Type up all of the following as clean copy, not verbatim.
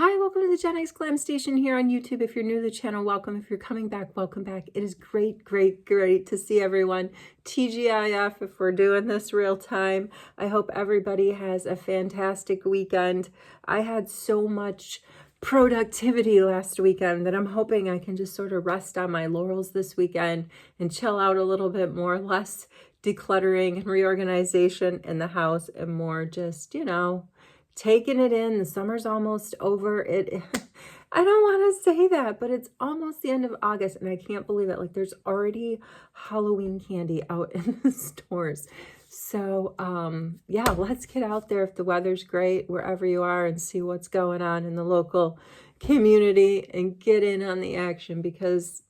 Hi, welcome to the GenX Glam Station here on YouTube. If you're new to the channel, welcome. If you're coming back, welcome back. It is great to see everyone. TGIF, if we're doing this real time. I hope everybody has a fantastic weekend. I had so much productivity last weekend that I'm hoping I can just sort of rest on my laurels this weekend and chill out a little bit more, less decluttering and reorganization in the house and more just, taking it in. The summer's almost over. I don't want to say that, but it's almost the end of August and I can't believe it. Like there's already Halloween candy out in the stores. So yeah, let's get out there if the weather's great wherever you are and see what's going on in the local community and get in on the action, because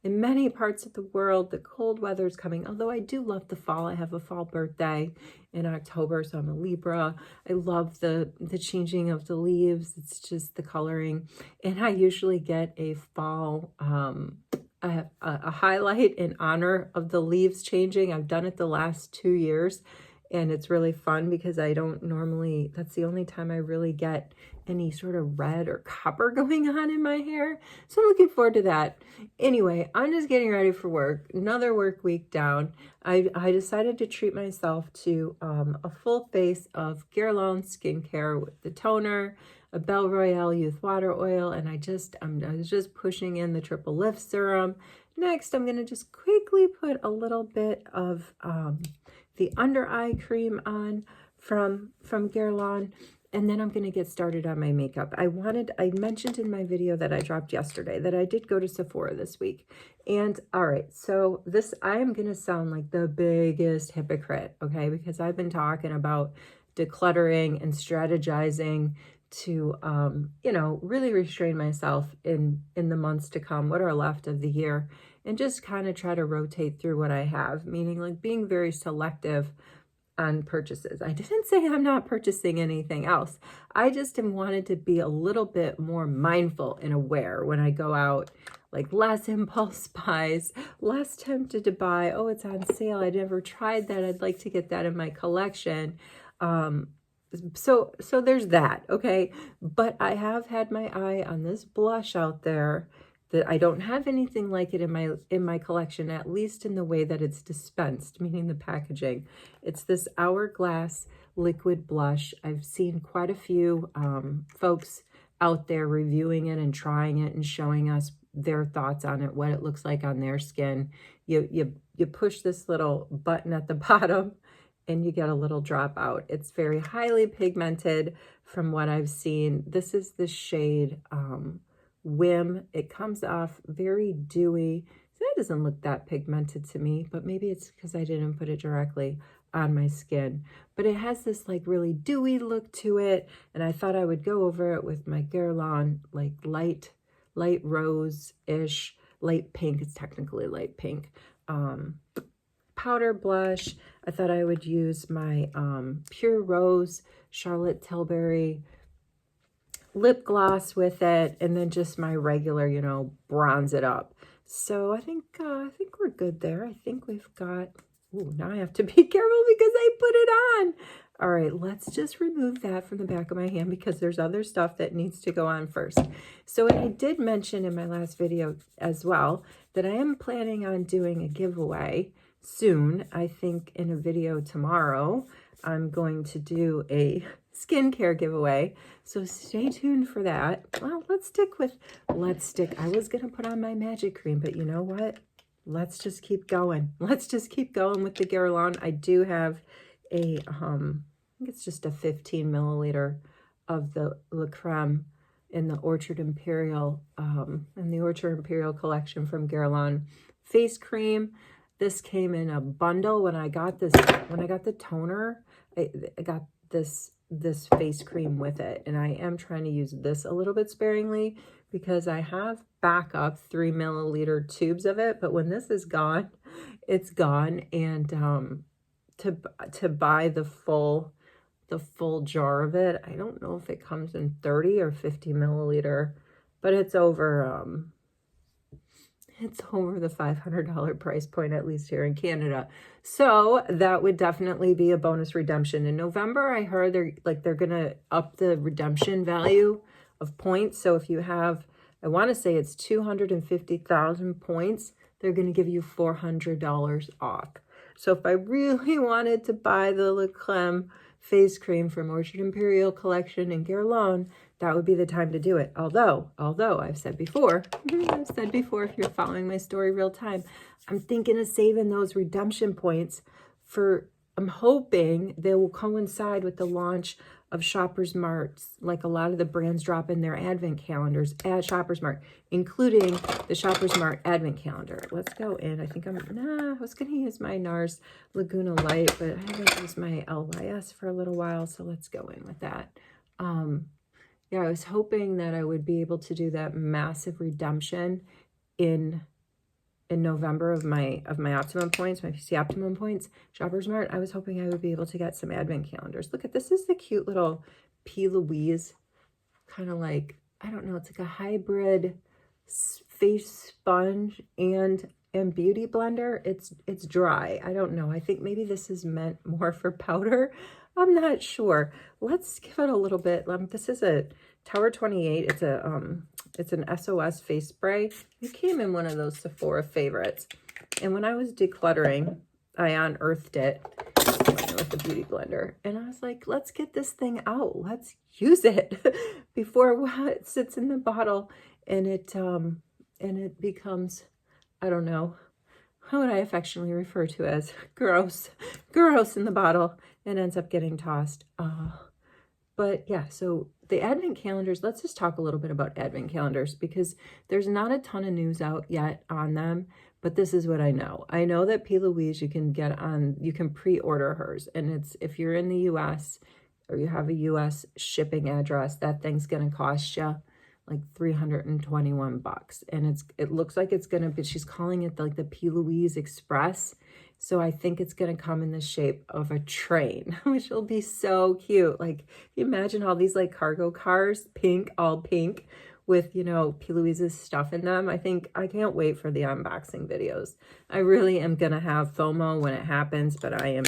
in many parts of the world, the cold weather is coming. Although I do love the fall. I have a fall birthday in October, so I'm a Libra. I love the changing of the leaves. It's just the coloring. And I usually get a fall, I have a highlight in honor of the leaves changing. I've done it the last 2 years. And it's really fun because I don't normally, that's the only time I really get any sort of red or copper going on in my hair. So I'm looking forward to that. Anyway, I'm just getting ready for work. Another work week down. I decided to treat myself to a full face of Guerlain skincare with the toner, a Belle Royale Youth Water Oil, and I was just pushing in the Triple Lift Serum. Next, I'm going to just quickly put a little bit of the under eye cream on from Guerlain, and then I'm going to get started on my makeup. I mentioned in my video that I dropped yesterday that I did go to Sephora this week. And all right, so I am going to sound like the biggest hypocrite, okay? Because I've been talking about decluttering and strategizing to, really restrain myself in the months to come, what are left of the year, and just kind of try to rotate through what I have, meaning like being very selective on purchases. I didn't say I'm not purchasing anything else. I just wanted to be a little bit more mindful and aware when I go out, like less impulse buys, less tempted to buy, oh, it's on sale, I never tried that, I'd like to get that in my collection. So there's that, okay? But I have had my eye on this blush out there that I don't have anything like it in my collection, at least in the way that it's dispensed, meaning the packaging. It's this Hourglass liquid blush. I've seen quite a few folks out there reviewing it and trying it and showing us their thoughts on it, what it looks like on their skin. You push this little button at the bottom and you get a little drop out. It's very highly pigmented from what I've seen. This is the shade Whim. It comes off very dewy. So that doesn't look that pigmented to me, but maybe it's because I didn't put it directly on my skin. But it has this like really dewy look to it, and I thought I would go over it with my Guerlain like light rose-ish, light pink. It's technically light pink. Powder blush. I thought I would use my Pure Rose Charlotte Tilbury lip gloss with it, and then just my regular, bronze it up. So I think we're good there. I think we've got, ooh, now I have to be careful because I put it on. All right, let's just remove that from the back of my hand because there's other stuff that needs to go on first. So I did mention in my last video as well that I am planning on doing a giveaway soon. I think in a video tomorrow, I'm going to do a skincare giveaway. So stay tuned for that. Well, let's stick. I was going to put on my magic cream, but you know what? Let's just keep going. Let's just keep going with the Guerlain. I do have a, I think it's just a 15 milliliter of the La Creme in the Orchard Imperial, collection from Guerlain face cream. This came in a bundle when I got the toner. I got this face cream with it, and I am trying to use this a little bit sparingly because I have backup 3 milliliter tubes of it, but when this is gone, it's gone. And to buy the full jar of it, I don't know if it comes in 30 or 50 milliliter, but it's over the $500 price point, at least here in Canada. So that would definitely be a bonus redemption. In November, I heard they're going to up the redemption value of points. So if you have, I want to say it's 250,000 points, they're going to give you $400 off. So if I really wanted to buy the Le Creme face cream from Orchard Imperial Collection in Guerlain, that would be the time to do it. Although I've said before, if you're following my story real time, I'm thinking of saving those redemption points for, I'm hoping they will coincide with the launch of Shoppers Marts, like a lot of the brands drop in their advent calendars at Shoppers Mart, including the Shoppers Mart advent calendar. Let's go in. I think I was going to use my NARS Laguna Light, but I haven't used my LYS for a little while, so let's go in with that. Yeah, I was hoping that I would be able to do that massive redemption in November of my optimum points, my PC optimum points, Shoppers Mart. I was hoping I would be able to get some advent calendars. Look at this. Is the cute little P. Louise, kind of like, I don't know, it's like a hybrid face sponge and beauty blender. It's dry. I don't know. I think maybe this is meant more for powder. I'm not sure. Let's give it a little bit. This is a Tower 28. It's an SOS face spray. It came in one of those Sephora favorites. And when I was decluttering, I unearthed it with the beauty blender. And I was like, let's get this thing out. Let's use it before it sits in the bottle and it becomes, I don't know, how would I affectionately refer to as gross in the bottle and ends up getting tossed. But yeah, so the advent calendars, let's just talk a little bit about advent calendars because there's not a ton of news out yet on them, but this is what I know. I know that P. Louise, you can pre-order hers. And it's, if you're in the US or you have a US shipping address, that thing's going to cost you like $321. And it looks like it's going to be, she's calling it like the P. Louise Express. So I think it's going to come in the shape of a train, which will be so cute. Like, you imagine all these like cargo cars, all pink with, you know, P. Louise's stuff in them. I can't wait for the unboxing videos. I really am going to have FOMO when it happens, but I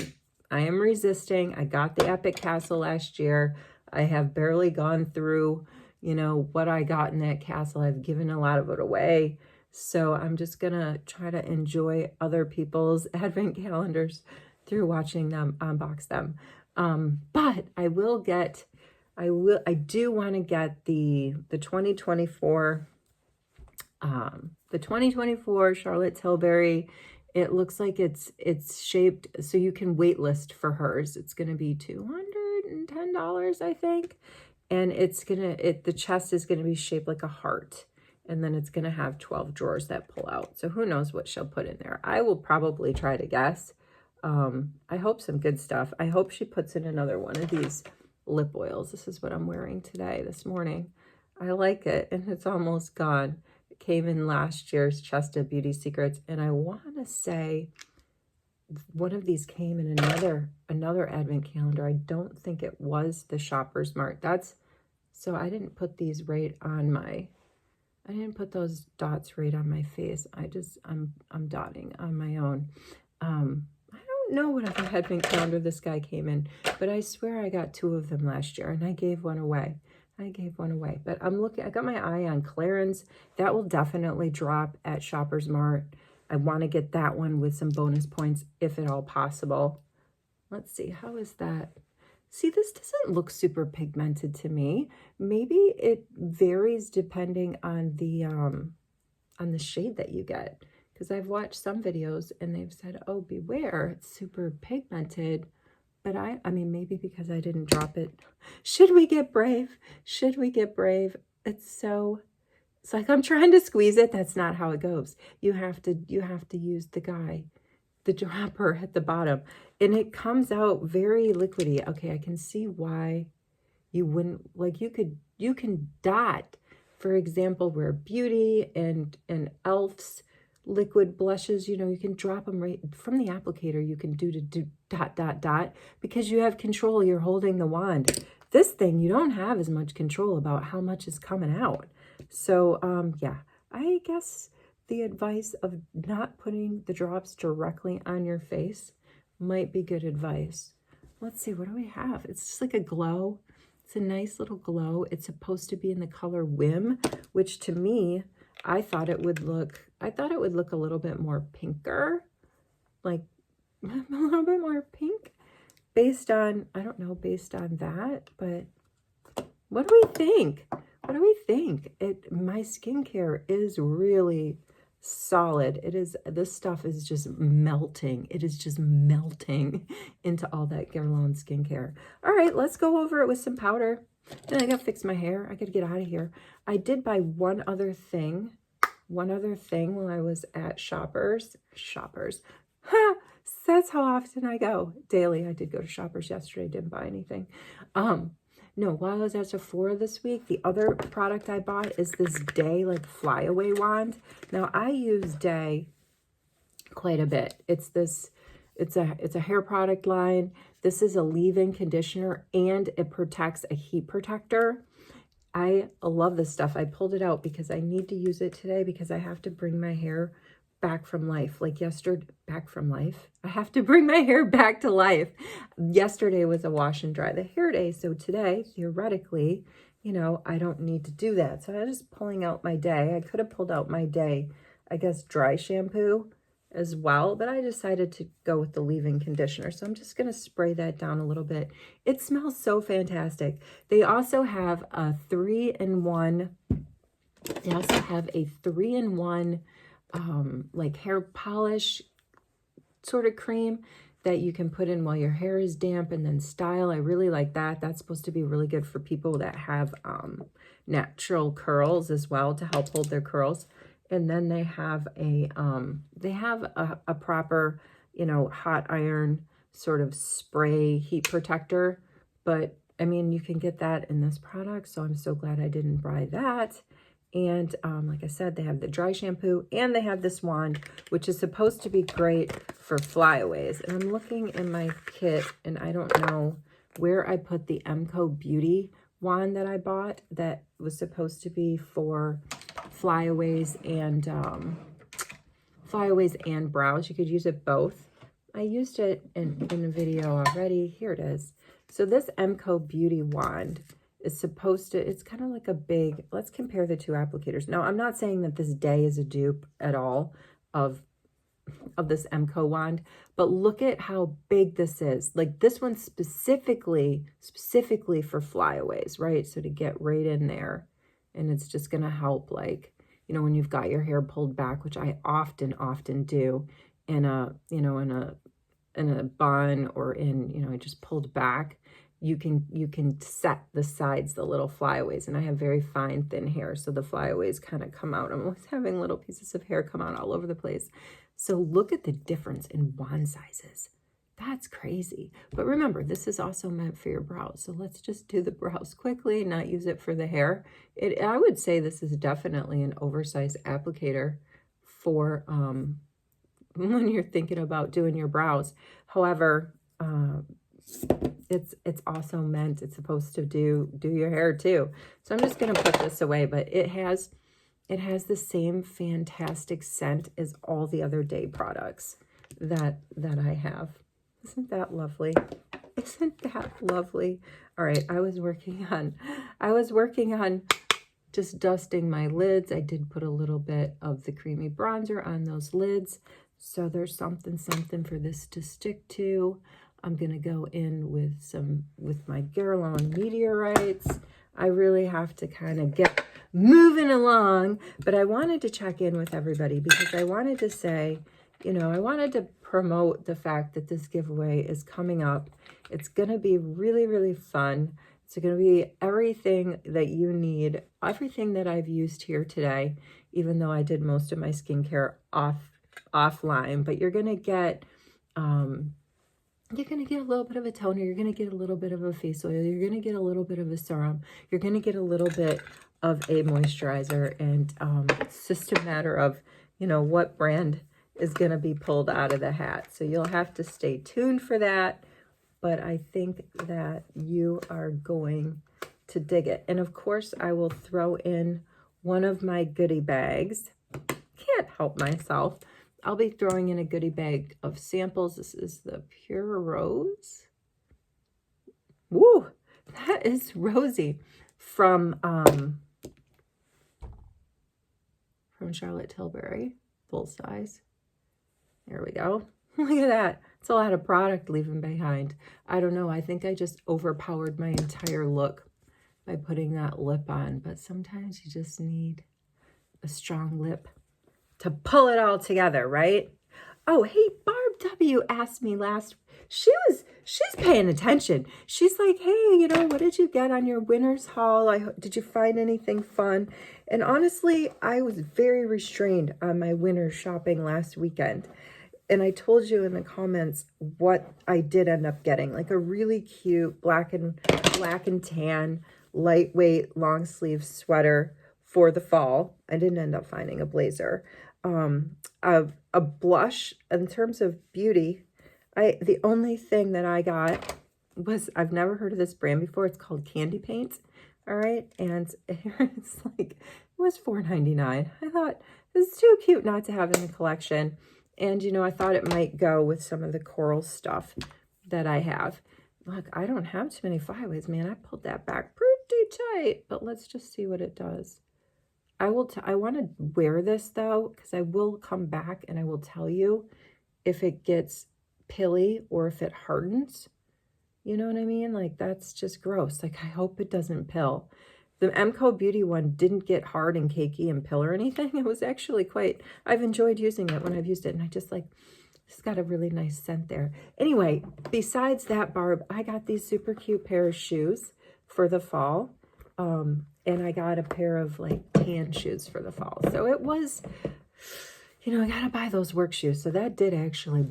am resisting. I got the Epic Castle last year. I have barely gone through, you know, what I got in that castle. I've given a lot of it away. So I'm just going to try to enjoy other people's advent calendars through watching them unbox them. But I do want to get the 2024, the 2024 Charlotte Tilbury. It looks like it's shaped so you can wait list for hers. It's going to be $210, I think. And the chest is going to be shaped like a heart. And then it's going to have 12 drawers that pull out. So who knows what she'll put in there. I will probably try to guess. I hope some good stuff. I hope she puts in another one of these lip oils. This is what I'm wearing this morning. I like it. And it's almost gone. It came in last year's Chest of Beauty Secrets. And I want to say one of these came in another advent calendar. I don't think it was the Shoppers Mart. So I didn't put these right on I didn't put those dots right on my face. I'm dotting on my own. I don't know what other advent calendar this guy came in, but I swear I got 2 of them last year and I gave one away. But I got my eye on Clarins. That will definitely drop at Shoppers Mart. I want to get that one with some bonus points if at all possible. Let's see, how is that? See, this doesn't look super pigmented to me. Maybe it varies depending on the shade that you get. Because I've watched some videos and they've said, oh, beware, it's super pigmented. But I mean, maybe because I didn't drop it. Should we get brave? Should we get brave? It's like I'm trying to squeeze it. That's not how it goes. You have to use the dropper at the bottom, and it comes out very liquidy. Okay, I can see why you wouldn't, like, you can dot, for example, where Beauty and Elf's liquid blushes, you know, you can drop them right from the applicator. You can do dot, dot, dot, because you have control. You're holding the wand. This thing, you don't have as much control about how much is coming out. So, yeah, I guess the advice of not putting the drops directly on your face might be good advice. Let's see, what do we have? It's just like a glow. It's a nice little glow. It's supposed to be in the color Whim, which to me, I thought it would look a little bit more pinker, like a little bit more pink based on, I don't know, based on that, but what do we think? What do we think? My skincare is really solid. This stuff is just melting. It is just melting into all that Guerlain skincare. All right, let's go over it with some powder. Then I gotta fix my hair. I gotta get out of here. I did buy one other thing when I was at Shoppers. Ha! That's how often I go. Daily. I did go to Shoppers yesterday. Didn't buy anything. No, while I was at Sephora this week, the other product I bought is this Day like flyaway wand. Now I use Day quite a bit. It's a hair product line. This is a leave-in conditioner and it protects a heat protector. I love this stuff. I pulled it out because I need to use it today because I have to bring my hair back from life. Like yesterday, back from life. I have to bring my hair back to life. Yesterday was a wash and dry the hair day. So today, theoretically, you know, I don't need to do that. So I'm just pulling out my Day. I could have pulled out my Day, I guess, dry shampoo as well, but I decided to go with the leave-in conditioner. So I'm just going to spray that down a little bit. It smells so fantastic. They also have a 3-in-1. They also have a 3-in-1 like hair polish sort of cream that you can put in while your hair is damp and then style. I really like that. That's supposed to be really good for people that have natural curls as well, to help hold their curls. And then they have a proper, you know, hot iron sort of spray heat protector. But I mean, you can get that in this product. So I'm so glad I didn't buy that. And like I said, they have the dry shampoo and they have this wand, which is supposed to be great for flyaways. And I'm looking in my kit and I don't know where I put the Emco Beauty wand that I bought that was supposed to be for flyaways and brows. You could use it both. I used it in a video already. Here it is. So this Emco Beauty wand is supposed to, it's kind of like a big, let's compare the two applicators. Now, I'm not saying that this Day is a dupe at all of this Emco wand, but look at how big this is. Like this one specifically for flyaways, right? So to get right in there, and it's just going to help, like, you know, when you've got your hair pulled back, which I often do in a, you know, in a bun or in, you know, just pulled back. You can set the sides, the little flyaways, and I have very fine, thin hair, so the flyaways kind of come out. I'm always having little pieces of hair come out all over the place. So look at the difference in wand sizes. That's crazy. But remember, this is also meant for your brows. So let's just do the brows quickly, not use it for the hair. I would say this is definitely an oversized applicator for when you're thinking about doing your brows. However, it's also meant, it's supposed to do your hair too. So I'm just going to put this away, but it has the same fantastic scent as all the other Day products that I have. Isn't that lovely? Isn't that lovely? All right, I was working on just dusting my lids. I did put a little bit of the creamy bronzer on those lids, so there's something for this to stick to. I'm going to go in with my Guerlain Meteorites. I really have to kind of get moving along, but I wanted to check in with everybody because I wanted to say, you know, I wanted to promote the fact that this giveaway is coming up. It's going to be really, really fun. It's going to be everything that you need, everything that I've used here today, even though I did most of my skincare offline, but you're going to get, a little bit of a toner. You're going to get a little bit of a face oil. You're going to get a little bit of a serum. You're going to get a little bit of a moisturizer. And it's just a matter of, you know, what brand is going to be pulled out of the hat. So you'll have to stay tuned for that. But I think that you are going to dig it. And of course, I will throw in one of my goodie bags. Can't help myself. I'll be throwing in a goodie bag of samples. This is the Pure Rose. Woo! That is Rosie from Charlotte Tilbury, full size. There we go. Look at that. It's a lot of product leaving behind. I don't know. I think I just overpowered my entire look by putting that lip on. But sometimes you just need a strong lip to pull it all together, right? Oh, hey, Barb W asked me she's paying attention. She's like, hey, you know, what did you get on your winner's haul? Did you find anything fun? And honestly, I was very restrained on my winter shopping last weekend. And I told you in the comments what I did end up getting, like a really cute black and tan, lightweight, long sleeve sweater for the fall. I didn't end up finding a blazer. A blush. In terms of beauty, the only thing that I got was, I've never heard of this brand before. It's called Candy Paint. All right. And it's like, it was $4.99. I thought this is too cute not to have in the collection. And, you know, I thought it might go with some of the coral stuff that I have. Look, I don't have too many flyaways, man. I pulled that back pretty tight, but let's just see what it does. I want to wear this though, because I will come back and I will tell you if it gets pilly or if it hardens. You know what I mean? Like, that's just gross. Like, I hope it doesn't pill. The MCO Beauty one didn't get hard and cakey and pill or anything. It was actually I've enjoyed using it when I've used it. And I just like, it's got a really nice scent there. Anyway, besides that, Barb, I got these super cute pair of shoes for the fall. And I got a pair of like tan shoes for the fall. So it was, you know, I got to buy those work shoes. So that did actually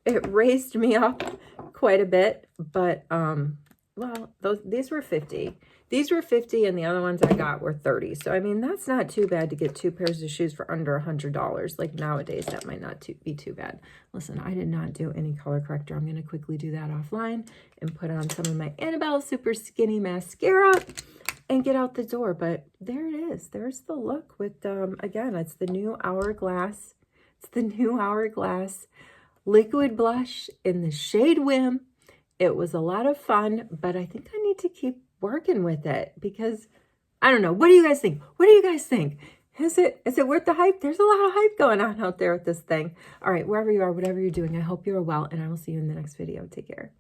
it raised me up quite a bit. But, well, these were 50. These were 50 and the other ones I got were 30. So, I mean, that's not too bad to get 2 pairs of shoes for under $100. Like nowadays, that might not be too bad. Listen, I did not do any color corrector. I'm going to quickly do that offline and put on some of my Annabelle Super Skinny Mascara and get out the door. But there it is. There's the look with, again, it's the new Hourglass. It's the new Hourglass liquid blush in the shade Whim. It was a lot of fun, but I think I need to keep working with it because I don't know. What do you guys think? What do you guys think? Is it worth the hype? There's a lot of hype going on out there with this thing. All right, wherever you are, whatever you're doing, I hope you're well, and I will see you in the next video. Take care.